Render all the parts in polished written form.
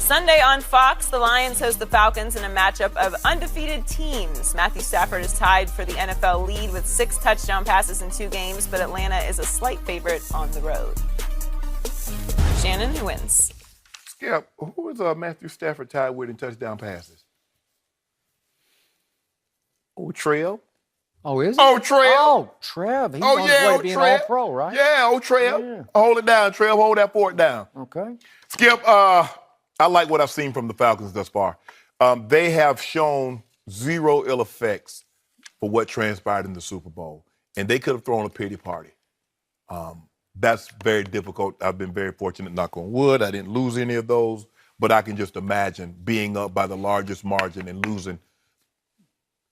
Sunday on Fox, the Lions host the Falcons in a matchup of undefeated teams. Matthew Stafford is tied for the NFL lead with 6 touchdown passes in 2 games, but Atlanta is a slight favorite on the road. Shannon, who wins? Skip, who is Matthew Stafford tied with in touchdown passes? Oh, Trev. Oh, is he? Oh, Trev. Oh, Trev. He's on his way to being all-pro, right? Yeah, Trev. Yeah. Hold it down, Trev. Hold that fort down. Okay. Skip, I like what I've seen from the Falcons thus far. They have shown zero ill effects for what transpired in the Super Bowl, and they could have thrown a pity party. That's very difficult. I've been very fortunate, knock on wood. I didn't lose any of those, but I can just imagine being up by the largest margin and losing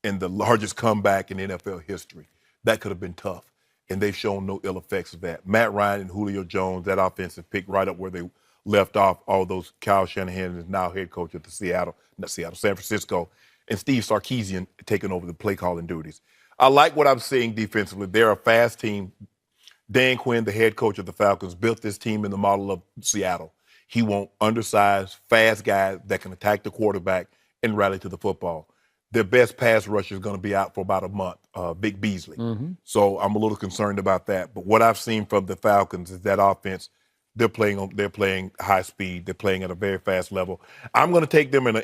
in the largest comeback in NFL history. That could have been tough, and they've shown no ill effects of that. Matt Ryan and Julio Jones, that offensive pick right up where they left off. All those. Kyle Shanahan is now head coach at the San Francisco, and Steve Sarkisian taking over the play calling duties. I like what I'm seeing defensively. They're a fast team. Dan Quinn, the head coach of the Falcons, built this team in the model of Seattle. He wants undersized, fast guys that can attack the quarterback and rally to the football. Their best pass rusher is going to be out for about a month, Vic Beasley. Mm-hmm. So I'm a little concerned about that. But what I've seen from the Falcons is that offense, they're playing high speed. They're playing at a very fast level. I'm going to take them in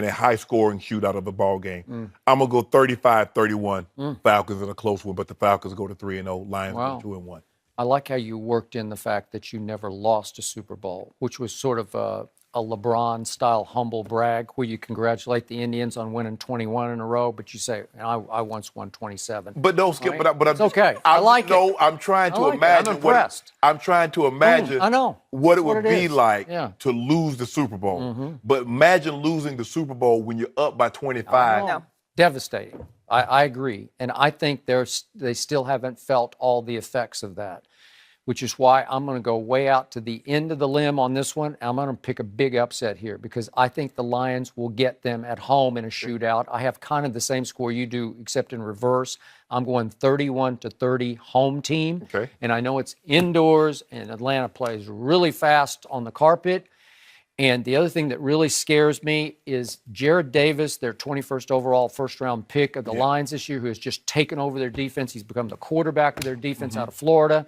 a high-scoring shootout of a ball game. I'm going to go 35-31, Falcons in a close one, but the Falcons go to 3-0, Lions go 2-1. I like how you worked in the fact that you never lost a Super Bowl, which was sort of a LeBron-style humble brag where you congratulate the Indians on winning 21 in a row, but you say, I once won 27. But don't skip. Right? But it's okay. I like it. No, I'm trying to imagine. I'm impressed. I'm trying to imagine. I know. What it would be like to lose the Super Bowl. But imagine losing the Super Bowl when you're up by 25. No. Devastating. I agree. And I think they still haven't felt all the effects of that, which is why I'm going to go way out to the end of the limb on this one. I'm going to pick a big upset here because I think the Lions will get them at home in a shootout. I have kind of the same score you do, except in reverse. I'm going 31-30 home team. Okay. And I know it's indoors, and Atlanta plays really fast on the carpet. And the other thing that really scares me is Jared Davis, their 21st overall first-round pick of the Lions this year, who has just taken over their defense. He's become the quarterback of their defense out of Florida.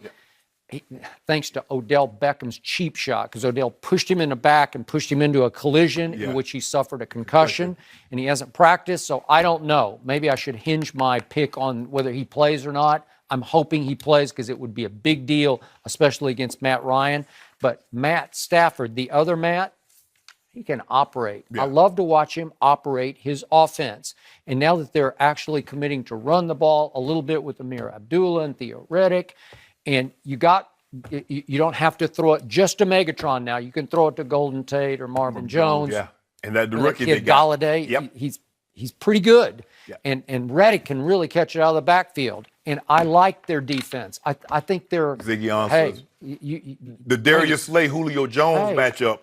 Thanks to Odell Beckham's cheap shot, because Odell pushed him in the back and pushed him into a collision in which he suffered a concussion, and he hasn't practiced, so I don't know. Maybe I should hinge my pick on whether he plays or not. I'm hoping he plays because it would be a big deal, especially against Matt Ryan. But Matt Stafford, the other Matt, he can operate. I love to watch him operate his offense. And now that they're actually committing to run the ball a little bit with Amir Abdullah and Theo Riddick, and you don't have to throw it just to Megatron now. You can throw it to Golden Tate or Marvin Jones. Yeah, and that the rookie kid Galladay, he's pretty good. Yeah. And Reddick can really catch it out of the backfield. And I like their defense. I think they're Ziggy Ansah. The Darius Slay Julio Jones matchup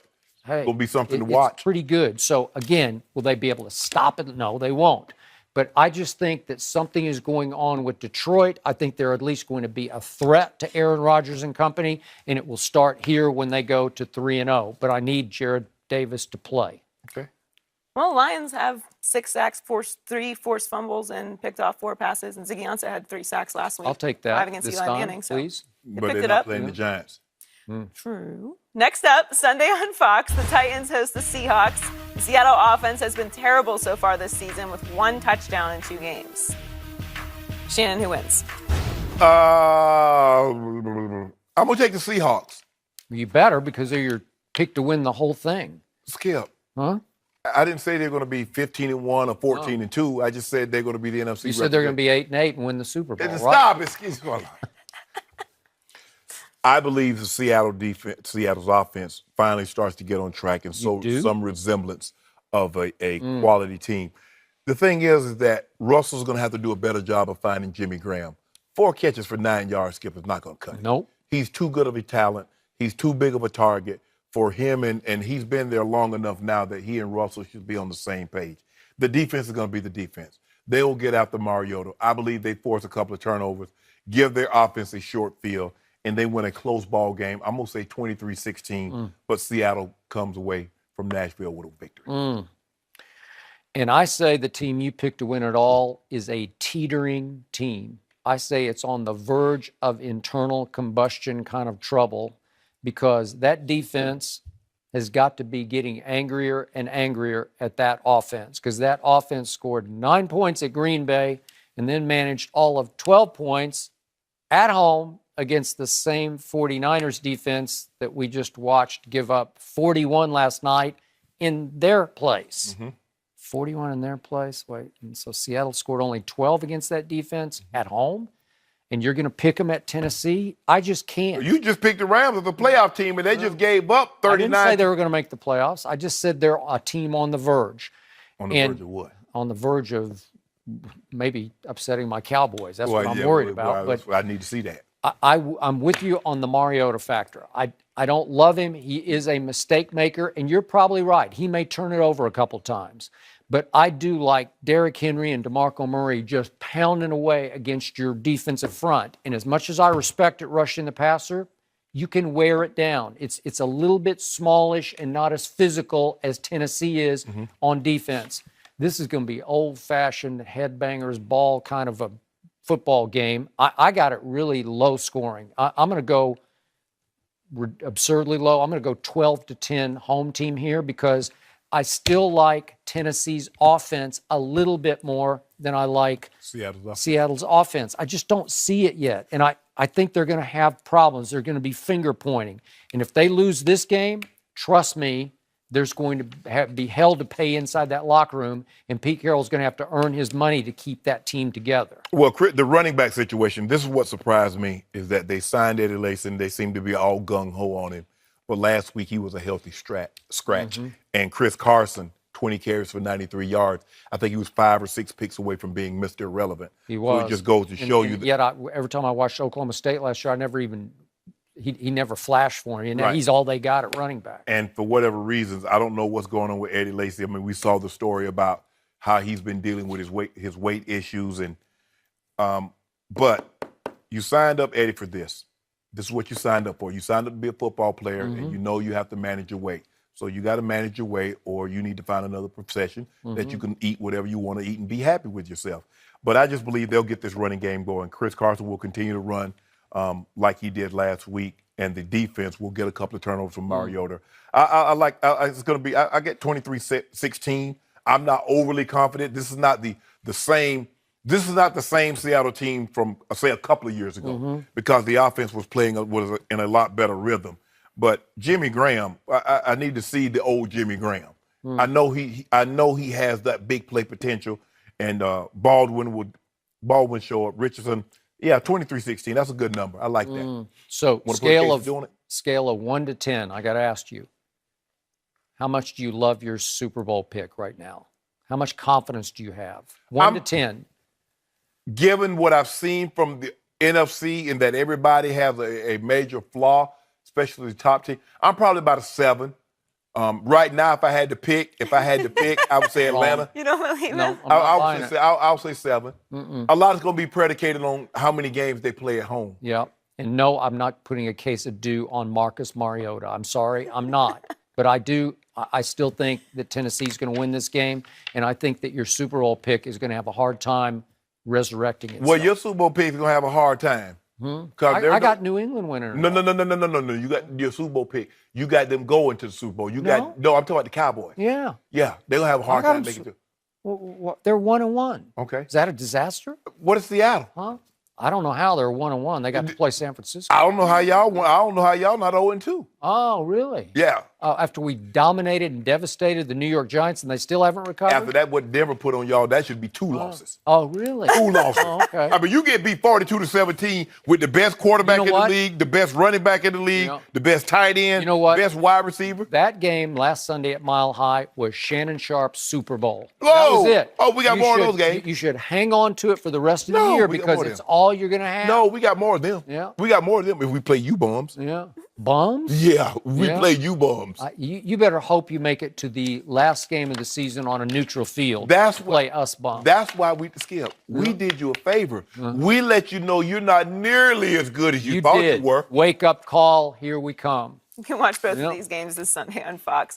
will be something to watch. It's pretty good. So again, will they be able to stop it? No, they won't. But I just think that something is going on with Detroit. I think they're at least going to be a threat to Aaron Rodgers and company, and it will start here when they go to 3-0. But I need Jared Davis to play. Okay. Well, Lions have 6 sacks, 3 forced fumbles, and picked off 4 passes. And Ziggy Ansah had 3 sacks last week. I'll take that 5 against this Eli time, Manning, so please. But picked they're it not up. playing the Giants. True. Next up, Sunday on Fox, the Titans host the Seahawks. The Seattle offense has been terrible so far this season with 1 touchdown in 2 games. Shannon, who wins? I'm going to take the Seahawks. You better, because they're your pick to win the whole thing. Skip. Huh? I didn't say they're going to be 15-1 or 14-2. I just said they're going to be the NFC. You said they're going to be 8-8 and win the Super Bowl, right? Stop. Excuse me. I believe the Seattle's offense finally starts to get on track and some resemblance of a quality team. The thing is that Russell's going to have to do a better job of finding Jimmy Graham. 4 catches for 9 yards, Skip, is not going to cut it. Nope. He's too good of a talent. He's too big of a target for him, and he's been there long enough now that he and Russell should be on the same page. The defense is going to be the defense. They will get after Mariota. I believe they force a couple of turnovers, give their offense a short field, and they win a close ball game. I'm going to say 23-16, but Seattle comes away from Nashville with a victory. And I say the team you picked to win it all is a teetering team. I say it's on the verge of internal combustion kind of trouble because that defense has got to be getting angrier and angrier at that offense because that offense scored 9 points at Green Bay and then managed all of 12 points at home against the same 49ers defense that we just watched give up 41 last night in their place. 41 in their place. Wait, and so Seattle scored only 12 against that defense at home, and you're going to pick them at Tennessee? I just can't. You just picked the Rams as a playoff team, and they just gave up 39. I didn't say they were going to make the playoffs. I just said they're a team on the verge. On the verge of what? On the verge of maybe upsetting my Cowboys. That's what I'm worried about. But I need to see that. I'm with you on the Mariota factor. I don't love him. He is a mistake maker, and you're probably right. He may turn it over a couple times. But I do like Derrick Henry and DeMarco Murray just pounding away against your defensive front. And as much as I respect it rushing the passer, you can wear it down. It's a little bit smallish and not as physical as Tennessee is on defense. This is going to be old-fashioned headbangers ball kind of a football game. I got it really low scoring. I'm going to go absurdly low. I'm going to go 12-10 home team here because I still like Tennessee's offense a little bit more than I like Seattle's offense. I just don't see it yet. And I think they're going to have problems. They're going to be finger pointing. And if they lose this game, trust me, there's going to be hell to pay inside that locker room, and Pete Carroll's going to have to earn his money to keep that team together. Well, the running back situation, this is what surprised me, is that they signed Eddie Lacy, and they seem to be all gung-ho on him. But last week, he was a healthy scratch. And Chris Carson, 20 carries for 93 yards. I think he was 5 or 6 picks away from being Mr. Irrelevant. He was. So it just goes to show you that. Yet, every time I watched Oklahoma State last year, I never even he never flashed for him. Right. He's all they got at running back. And for whatever reasons, I don't know what's going on with Eddie Lacy. I mean, we saw the story about how he's been dealing with his weight issues. And but you signed up, Eddie, for this. This is what you signed up for. You signed up to be a football player, and you know you have to manage your weight. So you got to manage your weight, or you need to find another profession that you can eat whatever you want to eat and be happy with yourself. But I just believe they'll get this running game going. Chris Carson will continue to run like he did last week, and the defense will get a couple of turnovers from Mariota. It's going to be. I get 23-16. I'm not overly confident. This is not the same. This is not the same Seattle team from, say, a couple of years ago because the offense was playing in a lot better rhythm. But Jimmy Graham, I need to see the old Jimmy Graham. I know he has that big play potential, and Baldwin show up. Richardson, 23-16. That's a good number. I like that. So scale of 1 to 10. I got to ask you, how much do you love your Super Bowl pick right now? How much confidence do you have? 1 to 10. Given what I've seen from the NFC and that everybody has a major flaw, especially the top team, I'm probably about a 7. Right now, if I had to pick, I would say Atlanta. You don't believe it? No, I'll say 7. A lot is going to be predicated on how many games they play at home. Yeah. And no, I'm not putting a case of due on Marcus Mariota. I'm sorry, I'm not. But I still think that Tennessee's going to win this game, and I think that your Super Bowl pick is going to have a hard time resurrecting itself. Well, your Super Bowl pick is going to have a hard time. I got New England winning. No. You got your Super Bowl pick. You got them going to the Super Bowl. I'm talking about the Cowboys. Yeah. Yeah, they're going to have a hard time making it. Well, they're 1-1. Okay. Is that a disaster? What is Seattle? Huh? I don't know how they're 1-1. They got to play San Francisco. I don't know how y'all not 0-2. Oh, really? Yeah. After we dominated and devastated the New York Giants and they still haven't recovered? After that, what Denver put on y'all, that should be 2 losses. Oh, really? 2 losses. Oh, okay. I mean, you get beat 42-17 with the best quarterback in the league, the best running back in the league, the best tight end, best wide receiver. That game last Sunday at Mile High was Shannon Sharp's Super Bowl. Whoa. That was it. Oh, we got more of those games. You should hang on to it for the rest of the year because it's all you're going to have. No, we got more of them. Yeah. We got more of them if we play you bums. Yeah. Bums? Yeah, we play you bums. You better hope you make it to the last game of the season on a neutral field. Play us bums. That's why Skip. We did you a favor. We let you know you're not nearly as good as you thought you were. Wake up call, here we come. You can watch both of these games this Sunday on Fox.